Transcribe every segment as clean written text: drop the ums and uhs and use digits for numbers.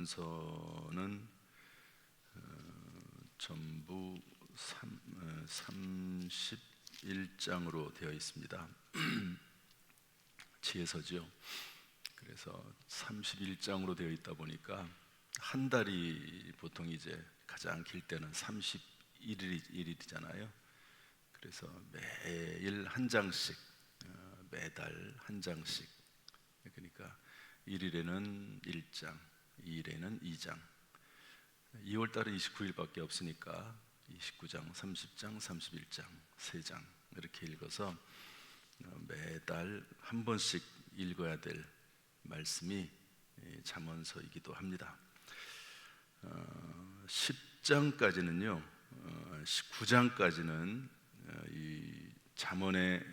서는 전부 31장으로 되어 있습니다. 지혜서죠. 그래서 31장으로 되어 있다 보니까 한 달이 보통 이제 가장 길 때는 31일이잖아요. 그래서 매일 한 장씩, 매달 한 장씩. 그러니까 1일에는 1장, 2일에는 2장. 2월 달은 29일밖에 없으니까 29장, 30장, 31장, 3장 이렇게 읽어서 매달 한 번씩 읽어야 될 말씀이 잠언서이기도 합니다. 10장까지는요, 19장까지는 이 잠언의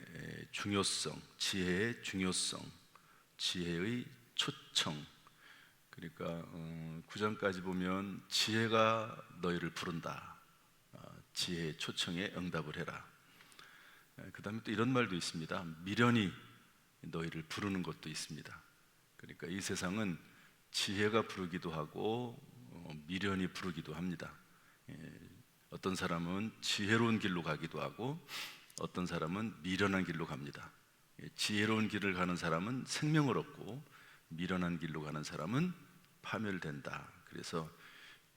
중요성, 지혜의 중요성, 지혜의 초청. 그러니까 9장까지 보면 지혜가 너희를 부른다. 지혜의 초청에 응답을 해라. 그 다음에 또 이런 말도 있습니다. 미련이 너희를 부르는 것도 있습니다. 그러니까 이 세상은 지혜가 부르기도 하고 미련이 부르기도 합니다. 어떤 사람은 지혜로운 길로 가기도 하고 어떤 사람은 미련한 길로 갑니다. 지혜로운 길을 가는 사람은 생명을 얻고 미련한 길로 가는 사람은 파멸된다. 그래서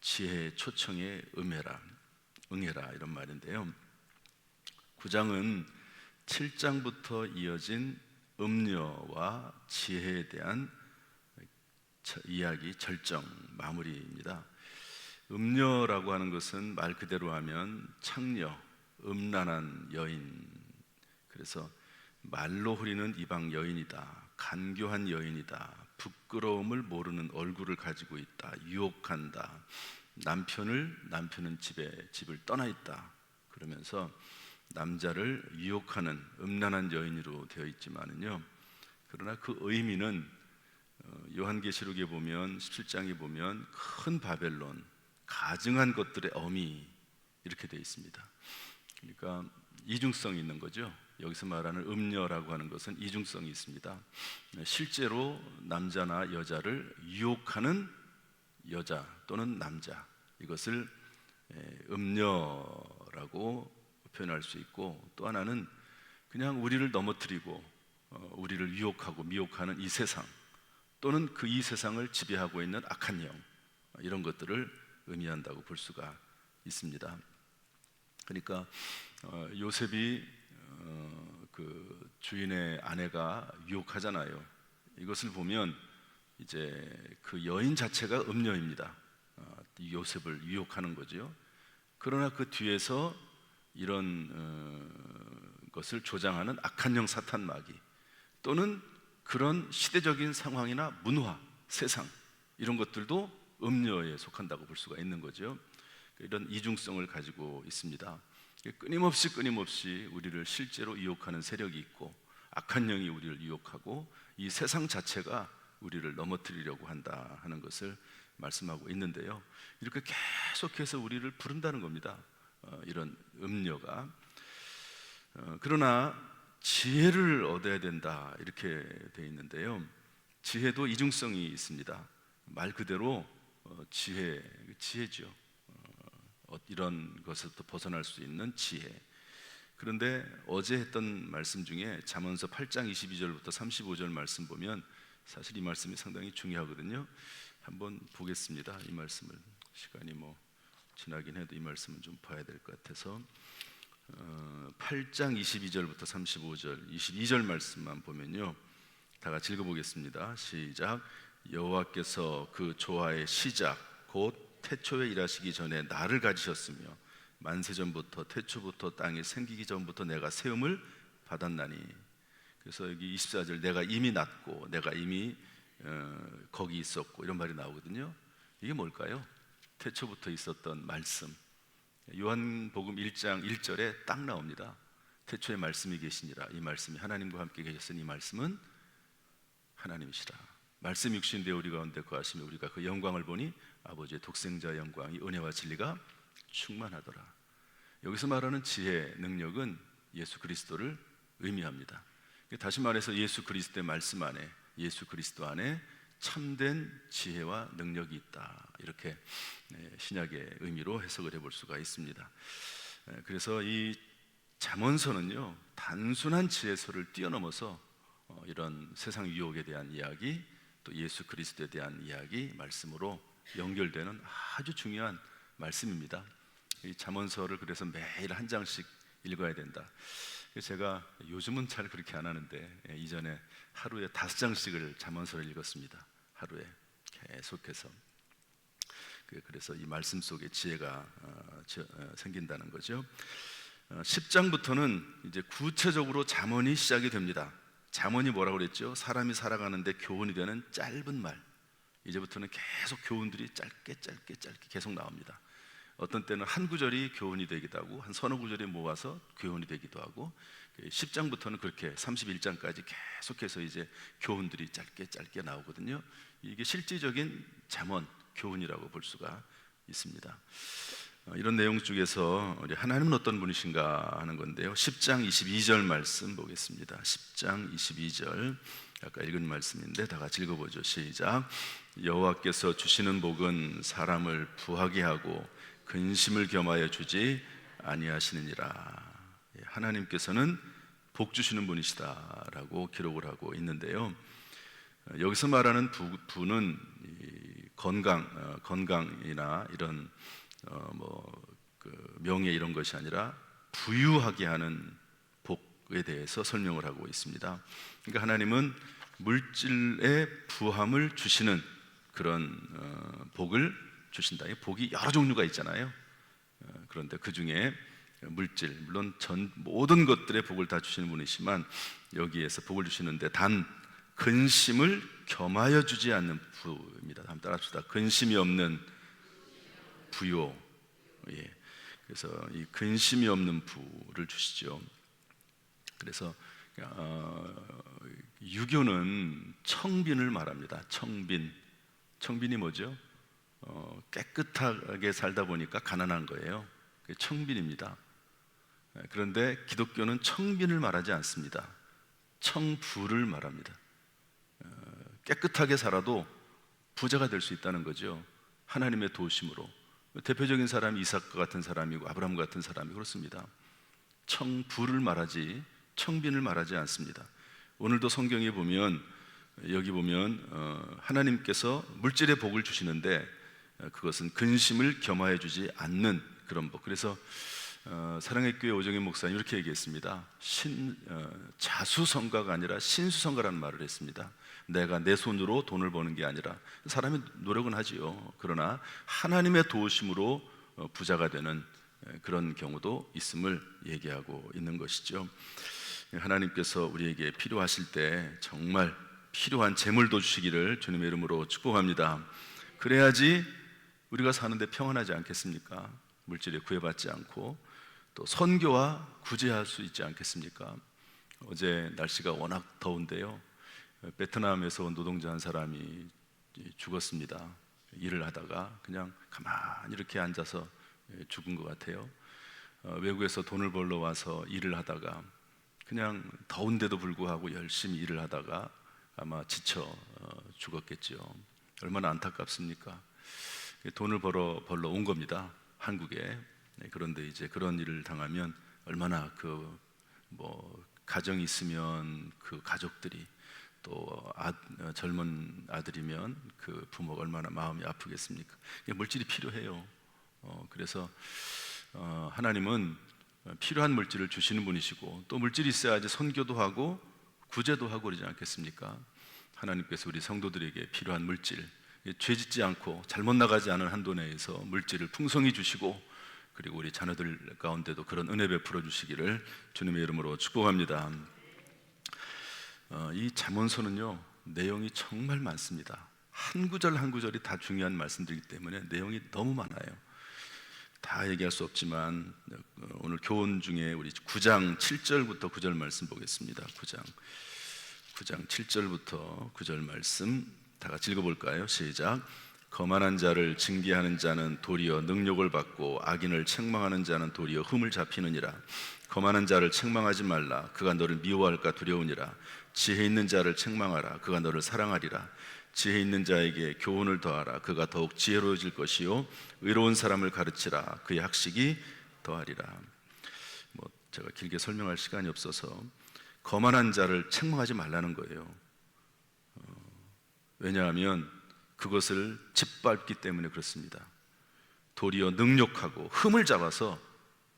지혜의 초청에 응해라 이런 말인데요. 9장은 7장부터 이어진 음녀와 지혜에 대한 이야기 절정 마무리입니다. 음녀라고 하는 것은 말 그대로 하면 창녀, 음란한 여인. 그래서 말로 흐리는 이방 여인이다. 간교한 여인이다. 부끄러움을 모르는 얼굴을 가지고 있다. 유혹한다. 남편은 집을 떠나 있다. 그러면서 남자를 유혹하는 음란한 여인으로 되어 있지만은요, 그러나 그 의미는 요한계시록에 보면 17장에 보면 큰 바벨론, 가증한 것들의 어미 이렇게 되어 있습니다. 그러니까 이중성이 있는 거죠. 여기서 말하는 음녀라고 하는 것은 이중성이 있습니다. 실제로 남자나 여자를 유혹하는 여자 또는 남자, 이것을 음녀라고 표현할 수 있고, 또 하나는 그냥 우리를 넘어뜨리고 우리를 유혹하고 미혹하는 이 세상, 또는 그 이 세상을 지배하고 있는 악한 영, 이런 것들을 의미한다고 볼 수가 있습니다. 그러니까 요셉이 그 주인의 아내가 유혹하잖아요. 이것을 보면 이제 그 여인 자체가 음녀입니다. 요셉을 유혹하는 거죠. 그러나 그 뒤에서 이런 것을 조장하는 악한 영 사탄 마귀, 또는 그런 시대적인 상황이나 문화, 세상, 이런 것들도 음녀에 속한다고 볼 수가 있는 거죠. 이런 이중성을 가지고 있습니다. 끊임없이 우리를 실제로 유혹하는 세력이 있고, 악한 영이 우리를 유혹하고, 이 세상 자체가 우리를 넘어뜨리려고 한다 하는 것을 말씀하고 있는데요. 이렇게 계속해서 우리를 부른다는 겁니다. 이런 음녀가. 그러나 지혜를 얻어야 된다 이렇게 되어 있는데요. 지혜도 이중성이 있습니다. 말 그대로 지혜죠. 이런 것에서 벗어날 수 있는 지혜. 그런데 어제 했던 말씀 중에 잠언서 8장 22절부터 35절 말씀 보면 사실 이 말씀이 상당히 중요하거든요. 한번 보겠습니다. 이 말씀을 시간이 지나긴 해도 이 말씀은 좀 봐야 될 것 같아서 8장 22절부터 35절 22절 말씀만 보면요, 다 같이 읽어보겠습니다. 시작. 여호와께서 그 조화의 시작 곧 태초에 일하시기 전에 나를 가지셨으며 만세전부터 태초부터 땅이 생기기 전부터 내가 세움을 받았나니. 그래서 여기 24절 내가 이미 났고 내가 이미 거기 있었고 이런 말이 나오거든요. 이게 뭘까요? 태초부터 있었던 말씀. 요한복음 1장 1절에 딱 나옵니다. 태초에 말씀이 계시니라. 이 말씀이 하나님과 함께 계셨으니 이 말씀은 하나님이시라. 말씀 육신 되어 우리 가운데 거하시며 우리가 그 영광을 보니 아버지의 독생자 영광이 은혜와 진리가 충만하더라. 여기서 말하는 지혜, 능력은 예수 그리스도를 의미합니다. 다시 말해서 예수 그리스도의 말씀 안에, 예수 그리스도 안에 참된 지혜와 능력이 있다. 이렇게 신약의 의미로 해석을 해볼 수가 있습니다. 그래서 이 잠언서는요, 단순한 지혜서를 뛰어넘어서 이런 세상 유혹에 대한 이야기, 또 예수 그리스도에 대한 이야기, 말씀으로 연결되는 아주 중요한 말씀입니다. 이 잠언서를 그래서 매일 한 장씩 읽어야 된다. 제가 요즘은 잘 그렇게 안 하는데 이전에 하루에 5장씩을 잠언서를 읽었습니다. 하루에 계속해서. 그래서 이 말씀 속에 지혜가 생긴다는 거죠. 10장부터는 이제 구체적으로 잠언이 시작이 됩니다. 잠언이 뭐라고 그랬죠? 사람이 살아가는데 교훈이 되는 짧은 말. 이제부터는 계속 교훈들이 짧게 계속 나옵니다. 어떤 때는 한 구절이 교훈이 되기도 하고 한 서너 구절이 모아서 교훈이 되기도 하고, 10장부터는 그렇게 31장까지 계속해서 이제 교훈들이 짧게 나오거든요. 이게 실질적인 잠언, 교훈이라고 볼 수가 있습니다. 이런 내용 중에서 우리 하나님은 어떤 분이신가 하는 건데요, 10장 22절 말씀 보겠습니다. 10장 22절, 아까 읽은 말씀인데 다 같이 읽어보죠. 시작. 여호와께서 주시는 복은 사람을 부하게 하고 근심을 겸하여 주지 아니하시느니라. 하나님께서는 복 주시는 분이시다라고 기록을 하고 있는데요, 여기서 말하는 부는 건강이나 이런 명예 이런 것이 아니라 부유하게 하는 복에 대해서 설명을 하고 있습니다. 그러니까 하나님은 물질의 부함을 주시는 그런 복을 주신다. 복이 여러 종류가 있잖아요. 그런데 그 중에 물질, 물론 모든 것들의 복을 다 주시는 분이시지만 여기에서 복을 주시는데 단 근심을 겸하여 주지 않는 부입니다. 한번 따라합시다. 근심이 없는 부요. 예. 그래서 이 근심이 없는 부를 주시죠. 그래서 유교는 청빈을 말합니다. 청빈이 뭐죠? 깨끗하게 살다 보니까 가난한 거예요. 그게 청빈입니다. 그런데 기독교는 청빈을 말하지 않습니다. 청부를 말합니다. 깨끗하게 살아도 부자가 될 수 있다는 거죠. 하나님의 도우심으로. 대표적인 사람이 이삭과 같은 사람이고 아브라함 같은 사람이 그렇습니다. 청부를 말하지 청빈을 말하지 않습니다. 오늘도 성경에 보면, 여기 보면 하나님께서 물질의 복을 주시는데 그것은 근심을 겸하여 주지 않는 그런 복. 그래서 사랑의 교회 오정현 목사님 이렇게 얘기했습니다. 자수성가가 아니라 신수성가라는 말을 했습니다. 내가 내 손으로 돈을 버는 게 아니라, 사람이 노력은 하지요. 그러나 하나님의 도우심으로 부자가 되는 그런 경우도 있음을 얘기하고 있는 것이죠. 하나님께서 우리에게 필요하실 때 정말 필요한 재물도 주시기를 주님의 이름으로 축복합니다. 그래야지 우리가 사는데 평안하지 않겠습니까? 물질에 구애받지 않고 또 선교와 구제할 수 있지 않겠습니까? 어제 날씨가 워낙 더운데요, 베트남에서 온 노동자 한 사람이 죽었습니다. 일을 하다가 그냥 가만히 이렇게 앉아서 죽은 것 같아요. 외국에서 돈을 벌러 와서 일을 하다가 그냥 더운데도 불구하고 열심히 일을 하다가 아마 지쳐 죽었겠죠. 얼마나 안타깝습니까? 돈을 벌러 온 겁니다, 한국에. 그런데 이제 그런 일을 당하면 얼마나 가정이 있으면 그 가족들이, 또 젊은 아들이면 그 부모가 얼마나 마음이 아프겠습니까? 물질이 필요해요. 그래서 하나님은 필요한 물질을 주시는 분이시고, 또 물질이 있어야지 선교도 하고 구제도 하고 그러지 않겠습니까? 하나님께서 우리 성도들에게 필요한 물질, 죄짓지 않고 잘못 나가지 않은 한도 내에서 물질을 풍성히 주시고, 그리고 우리 자녀들 가운데도 그런 은혜 베풀어 주시기를 주님의 이름으로 축복합니다. 이 잠언서는요, 내용이 정말 많습니다. 한 구절 한 구절이 다 중요한 말씀들이기 때문에 내용이 너무 많아요. 다 얘기할 수 없지만 오늘 교훈 중에 우리 9장 7절부터 9절 말씀 보겠습니다. 9장 7절부터 9절 말씀 다 같이 읽어볼까요? 시작. 거만한 자를 징계하는 자는 도리어 능욕을 받고 악인을 책망하는 자는 도리어 흠을 잡히느니라. 거만한 자를 책망하지 말라. 그가 너를 미워할까 두려우니라. 지혜 있는 자를 책망하라. 그가 너를 사랑하리라. 지혜 있는 자에게 교훈을 더하라. 그가 더욱 지혜로워질 것이요 의로운 사람을 가르치라. 그의 학식이 더하리라. 제가 길게 설명할 시간이 없어서 거만한 자를 책망하지 말라는 거예요. 왜냐하면 그것을 짓밟기 때문에 그렇습니다. 도리어 능욕하고 흠을 잡아서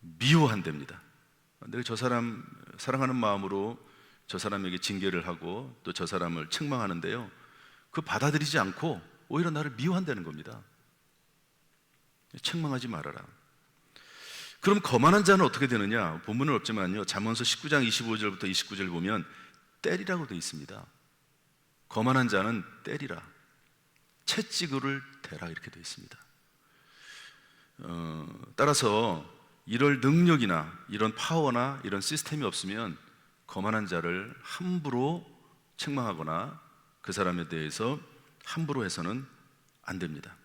미워한답니다. 내가 저 사람 사랑하는 마음으로 저 사람에게 징계를 하고 또 저 사람을 책망하는데요, 그 받아들이지 않고 오히려 나를 미워한다는 겁니다. 책망하지 말아라. 그럼 거만한 자는 어떻게 되느냐? 본문은 없지만요, 잠언서 19장 25절부터 29절 보면 때리라고 되어 있습니다. 거만한 자는 때리라, 채찍을 대라, 이렇게 되어 있습니다. 따라서 이럴 능력이나 이런 파워나 이런 시스템이 없으면 거만한 자를 함부로 책망하거나 그 사람에 대해서 함부로 해서는 안 됩니다.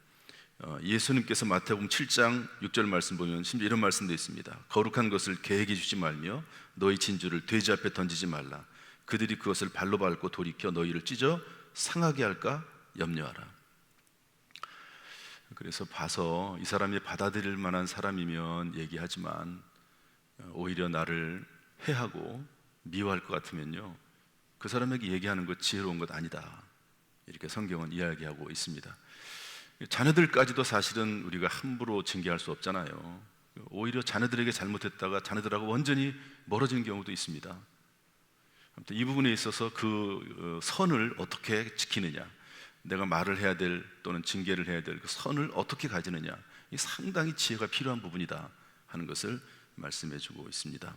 예수님께서 마태복음 7장 6절 말씀 보면 심지어 이런 말씀도 있습니다. 거룩한 것을 계획해 주지 말며 너희 진주를 돼지 앞에 던지지 말라. 그들이 그것을 발로 밟고 돌이켜 너희를 찢어 상하게 할까 염려하라. 그래서 봐서 이 사람이 받아들일 만한 사람이면 얘기하지만 오히려 나를 해하고 미워할 것 같으면요, 그 사람에게 얘기하는 것 지혜로운 것 아니다, 이렇게 성경은 이야기하고 있습니다. 자녀들까지도 사실은 우리가 함부로 징계할 수 없잖아요. 오히려 자녀들에게 잘못했다가 자녀들하고 완전히 멀어지는 경우도 있습니다. 아무튼 이 부분에 있어서 그 선을 어떻게 지키느냐, 내가 말을 해야 될 또는 징계를 해야 될 그 선을 어떻게 가지느냐, 이 상당히 지혜가 필요한 부분이다 하는 것을 말씀해 주고 있습니다.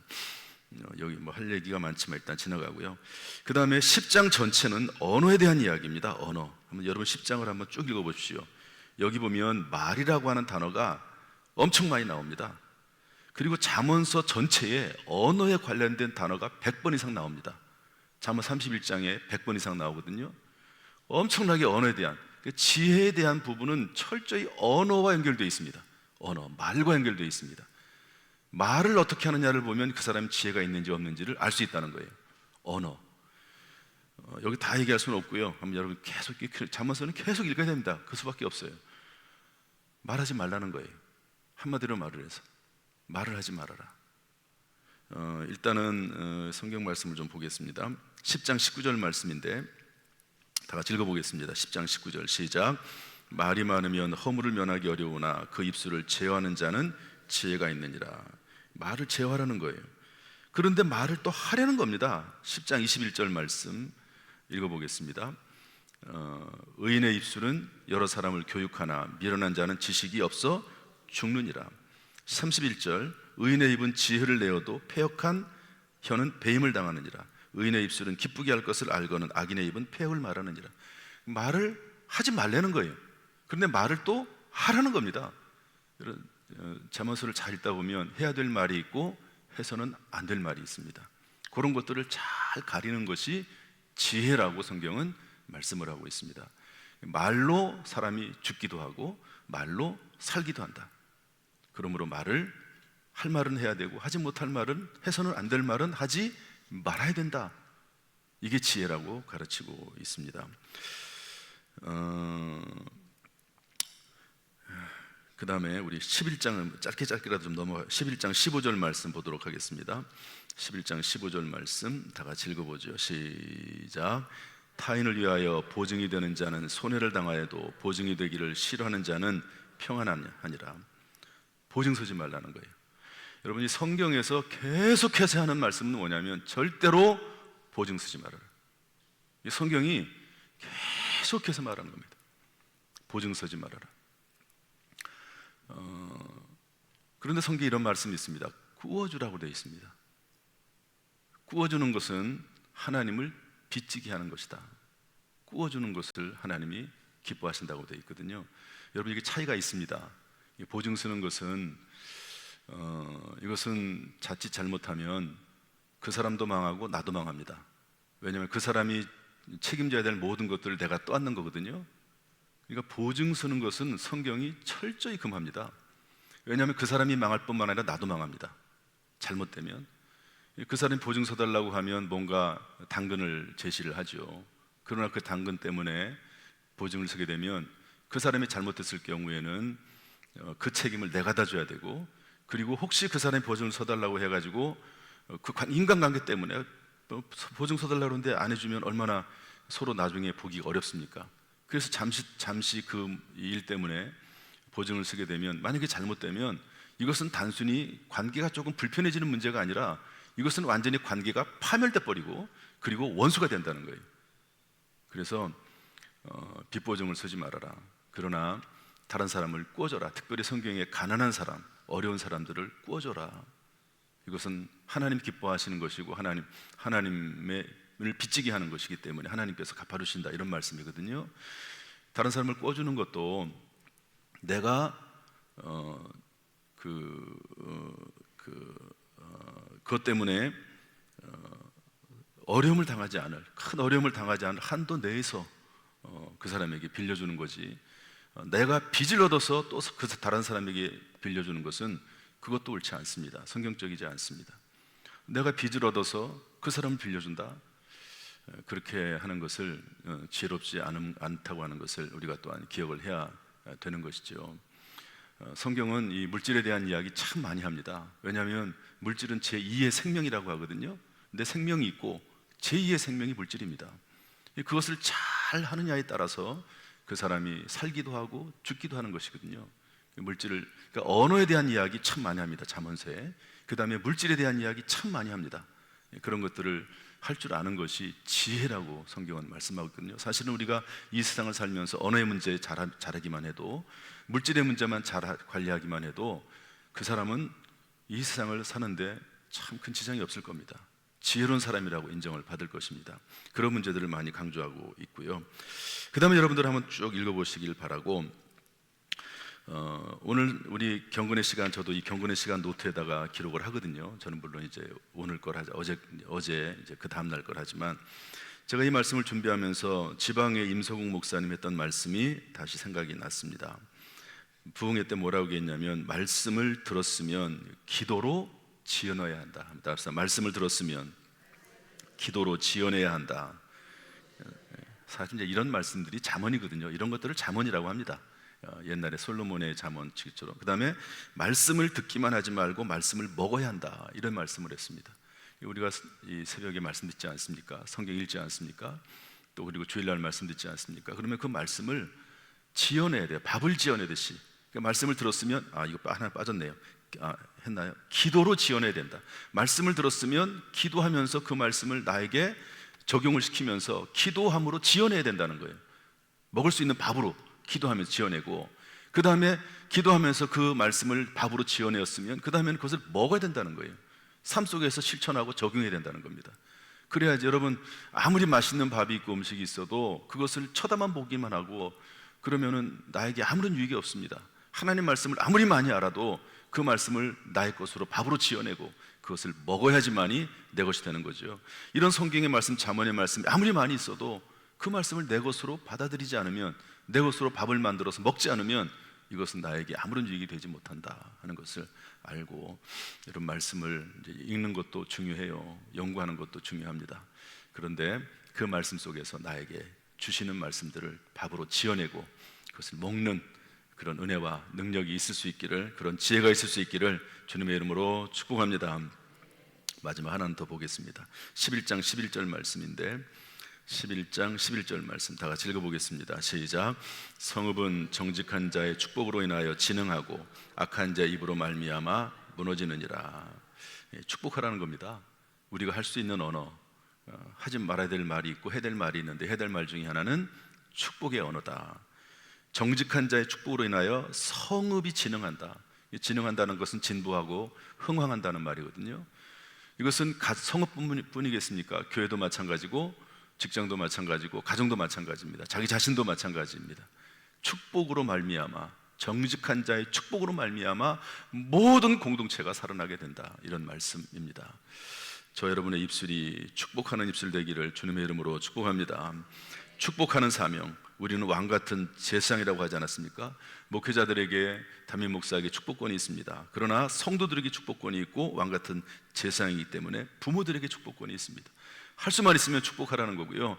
여기 할 얘기가 많지만 일단 지나가고요. 그 다음에 10장 전체는 언어에 대한 이야기입니다. 언어. 한번 여러분 10장을 한번 쭉 읽어보십시오. 여기 보면 말이라고 하는 단어가 엄청 많이 나옵니다. 그리고 잠언서 전체에 언어에 관련된 단어가 100번 이상 나옵니다. 잠언 31장에 100번 이상 나오거든요. 엄청나게 언어에 대한, 지혜에 대한 부분은 철저히 언어와 연결되어 있습니다. 언어, 말과 연결되어 있습니다. 말을 어떻게 하느냐를 보면 그 사람이 지혜가 있는지 없는지를 알 수 있다는 거예요. 언어. 여기 다 얘기할 수는 없고요. 한번 여러분 계속 잠언서는 계속 읽어야 됩니다. 그 수밖에 없어요. 말하지 말라는 거예요. 한마디로 말을 해서 말을 하지 말아라. 일단은 성경 말씀을 좀 보겠습니다. 10장 19절 말씀인데 다 같이 읽어보겠습니다. 10장 19절 시작. 말이 많으면 허물을 면하기 어려우나 그 입술을 제어하는 자는 지혜가 있느니라. 말을 제어하라는 거예요. 그런데 말을 또 하려는 겁니다. 10장 21절 말씀 읽어보겠습니다. 의인의 입술은 여러 사람을 교육하나 미련한 자는 지식이 없어 죽느니라. 31절 의인의 입은 지혜를 내어도 패역한 혀는 배임을 당하느니라. 의인의 입술은 기쁘게 할 것을 알거는 악인의 입은 폐역을 말하느니라. 말을 하지 말라는 거예요. 그런데 말을 또 하라는 겁니다. 잠언서를 잘 읽다 보면 해야 될 말이 있고 해서는 안 될 말이 있습니다. 그런 것들을 잘 가리는 것이 지혜라고 성경은 말씀을 하고 있습니다. 말로 사람이 죽기도 하고 말로 살기도 한다. 그러므로 말을 할 말은 해야 되고 하지 못할 말은, 해서는 안 될 말은 하지 말아야 된다. 이게 지혜라고 가르치고 있습니다. 그 다음에 우리 11장을 짧게라도 좀 넘어가 11장 15절 말씀 보도록 하겠습니다. 11장 15절 말씀 다 같이 읽어보죠. 시작. 타인을 위하여 보증이 되는 자는 손해를 당하여도 보증이 되기를 싫어하는 자는 평안하니라. 보증 서지 말라는 거예요. 여러분이 성경에서 계속해서 하는 말씀은 뭐냐면 절대로 보증 서지 말아라. 이 성경이 계속해서 말하는 겁니다. 보증 서지 말아라. 그런데 성경에 이런 말씀이 있습니다. 구워주라고 되어 있습니다. 구워주는 것은 하나님을 빚지게 하는 것이다. 구워주는 것을 하나님이 기뻐하신다고 되어 있거든요. 여러분 이게 차이가 있습니다. 보증 서는 것은 이것은 자칫 잘못하면 그 사람도 망하고 나도 망합니다. 왜냐하면 그 사람이 책임져야 될 모든 것들을 내가 떠안는 거거든요. 그러니까 보증 서는 것은 성경이 철저히 금합니다. 왜냐하면 그 사람이 망할 뿐만 아니라 나도 망합니다. 잘못되면 그 사람이 보증 서달라고 하면 뭔가 당근을 제시를 하죠. 그러나 그 당근 때문에 보증을 서게 되면 그 사람이 잘못했을 경우에는 그 책임을 내가 다 줘야 되고, 그리고 혹시 그 사람이 보증을 서달라고 해가지고 인간관계 때문에 보증 서달라고 하는데 안 해주면 얼마나 서로 나중에 보기가 어렵습니까? 그래서 잠시 그 일 때문에 보증을 쓰게 되면, 만약에 잘못되면 이것은 단순히 관계가 조금 불편해지는 문제가 아니라 이것은 완전히 관계가 파멸돼 버리고 그리고 원수가 된다는 거예요. 그래서 빚보증을 서지 말아라. 그러나 다른 사람을 꾸어줘라. 특별히 성경에 가난한 사람, 어려운 사람들을 꾸어줘라. 이것은 하나님 기뻐하시는 것이고 하나님을 빚지게 하는 것이기 때문에 하나님께서 갚아주신다, 이런 말씀이거든요. 다른 사람을 꾸어주는 것도 내가 그것 때문에 어려움을 당하지 않을, 큰 어려움을 당하지 않을 한도 내에서 그 사람에게 빌려주는 거지, 내가 빚을 얻어서 또 그 다른 사람에게 빌려주는 것은 그것도 옳지 않습니다. 성경적이지 않습니다. 내가 빚을 얻어서 그 사람을 빌려준다, 그렇게 하는 것을 지혜롭지 않다고 하는 것을 우리가 또한 기억을 해야 되는 것이죠. 성경은 이 물질에 대한 이야기 참 많이 합니다. 왜냐하면 물질은 제2의 생명이라고 하거든요. 근데 생명이 있고 제2의 생명이 물질입니다. 그것을 잘 하느냐에 따라서 그 사람이 살기도 하고 죽기도 하는 것이거든요. 물질을, 그러니까 언어에 대한 이야기 참 많이 합니다. 잠언서에. 그 다음에 물질에 대한 이야기 참 많이 합니다. 그런 것들을 할 줄 아는 것이 지혜라고 성경은 말씀하고 있거든요. 사실은 우리가 이 세상을 살면서 언어의 문제 잘하기만 해도, 물질의 문제만 잘 관리하기만 해도 그 사람은 이 세상을 사는데 참 큰 지장이 없을 겁니다. 지혜로운 사람이라고 인정을 받을 것입니다. 그런 문제들을 많이 강조하고 있고요. 그 다음에 여러분들 한번 쭉 읽어보시길 바라고, 오늘 우리 경건의 시간, 저도 이 경건의 시간 노트에다가 기록을 하거든요. 저는 물론 이제 오늘 걸 하자, 어제 이제 그 다음 날 걸 하지만, 제가 이 말씀을 준비하면서 지방의 임석웅 목사님 했던 말씀이 다시 생각이 났습니다. 부흥회 때 뭐라고 했냐면, 말씀을 들었으면 기도로 지어넣어야 한다. 말씀을 들었으면 기도로 지어내야 한다. 사실 이제 이런 말씀들이 잠언이거든요. 이런 것들을 잠언이라고 합니다. 옛날에 솔로몬의 잠언처럼. 그 다음에 말씀을 듣기만 하지 말고 말씀을 먹어야 한다, 이런 말씀을 했습니다. 우리가 이 새벽에 말씀 듣지 않습니까? 성경 읽지 않습니까? 또 그리고 주일날 말씀 듣지 않습니까? 그러면 그 말씀을 지어내야 돼요. 밥을 지어내듯이. 그러니까 말씀을 들었으면, 이거 하나 빠졌네요. 했나요? 기도로 지어내야 된다. 말씀을 들었으면 기도하면서 그 말씀을 나에게 적용을 시키면서 기도함으로 지어내야 된다는 거예요. 먹을 수 있는 밥으로 기도하면서 지어내고, 그 다음에 기도하면서 그 말씀을 밥으로 지어내었으면 그 다음에는 그것을 먹어야 된다는 거예요. 삶 속에서 실천하고 적용해야 된다는 겁니다. 그래야지 여러분, 아무리 맛있는 밥이 있고 음식이 있어도 그것을 쳐다만 보기만 하고 그러면은 나에게 아무런 유익이 없습니다. 하나님 말씀을 아무리 많이 알아도 그 말씀을 나의 것으로 밥으로 지어내고 그것을 먹어야지만이 내 것이 되는 거죠. 이런 성경의 말씀, 잠언의 말씀이 아무리 많이 있어도 그 말씀을 내 것으로 받아들이지 않으면, 내 것으로 밥을 만들어서 먹지 않으면 이것은 나에게 아무런 유익이 되지 못한다 하는 것을 알고, 이런 말씀을 이제 읽는 것도 중요해요. 연구하는 것도 중요합니다. 그런데 그 말씀 속에서 나에게 주시는 말씀들을 밥으로 지어내고 그것을 먹는 그런 은혜와 능력이 있을 수 있기를, 그런 지혜가 있을 수 있기를 주님의 이름으로 축복합니다. 마지막 하나는 더 보겠습니다. 11장 11절 말씀인데, 11장 11절 말씀 다 같이 읽어보겠습니다. 시작. 성읍은 정직한 자의 축복으로 인하여 진흥하고 악한 자의 입으로 말미암아 무너지느니라. 축복하라는 겁니다. 우리가 할 수 있는 언어, 하지 말아야 될 말이 있고 해야 될 말이 있는데, 해야 될 말 중에 하나는 축복의 언어다. 정직한 자의 축복으로 인하여 성읍이 진흥한다. 진흥한다는 것은 진보하고 흥황한다는 말이거든요. 이것은 성읍뿐이겠습니까? 교회도 마찬가지고 직장도 마찬가지고 가정도 마찬가지입니다. 자기 자신도 마찬가지입니다. 축복으로 말미암아, 정직한 자의 축복으로 말미암아 모든 공동체가 살아나게 된다, 이런 말씀입니다. 저 여러분의 입술이 축복하는 입술 되기를 주님의 이름으로 축복합니다. 축복하는 사명, 우리는 왕같은 제사장이라고 하지 않았습니까? 목회자들에게, 담임 목사에게 축복권이 있습니다. 그러나 성도들에게 축복권이 있고 왕같은 제사장이기 때문에 부모들에게 축복권이 있습니다. 할 수만 있으면 축복하라는 거고요.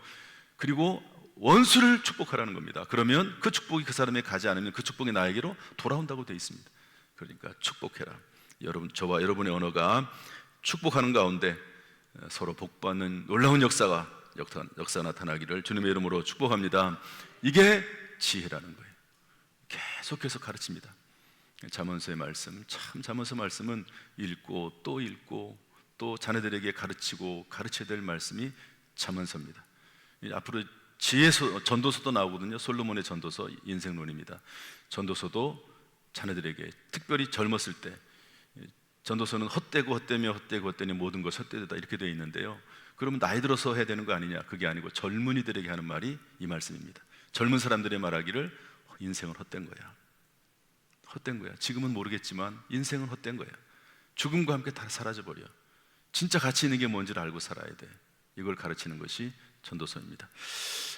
그리고 원수를 축복하라는 겁니다. 그러면 그 축복이 그 사람에게 가지 않으면 그 축복이 나에게로 돌아온다고 되어 있습니다. 그러니까 축복해라. 여러분, 저와 여러분의 언어가 축복하는 가운데 서로 복받는 놀라운 역사 나타나기를 주님의 이름으로 축복합니다. 이게 지혜라는 거예요. 계속해서 가르칩니다. 잠언서의 말씀, 참 잠언서 말씀은 읽고 또 자녀들에게 가르치고 가르쳐야 될 말씀이 잠언서입니다. 앞으로 지혜서, 전도서도 나오거든요. 솔로몬의 전도서, 인생론입니다. 전도서도 자녀들에게, 특별히 젊었을 때, 전도서는 헛되니 모든 것 헛되다 이렇게 되어 있는데요. 그러면 나이 들어서 해야 되는 거 아니냐? 그게 아니고 젊은이들에게 하는 말이 이 말씀입니다. 젊은 사람들의 말하기를 인생은 헛된 거야. 헛된 거야. 지금은 모르겠지만 인생은 헛된 거야. 죽음과 함께 다 사라져버려. 진짜 가치 있는 게 뭔지를 알고 살아야 돼. 이걸 가르치는 것이 전도서입니다.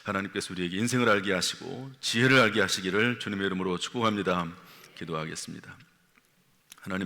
하나님께서 우리에게 인생을 알게 하시고 지혜를 알게 하시기를 주님의 이름으로 축복합니다. 기도하겠습니다. 하나님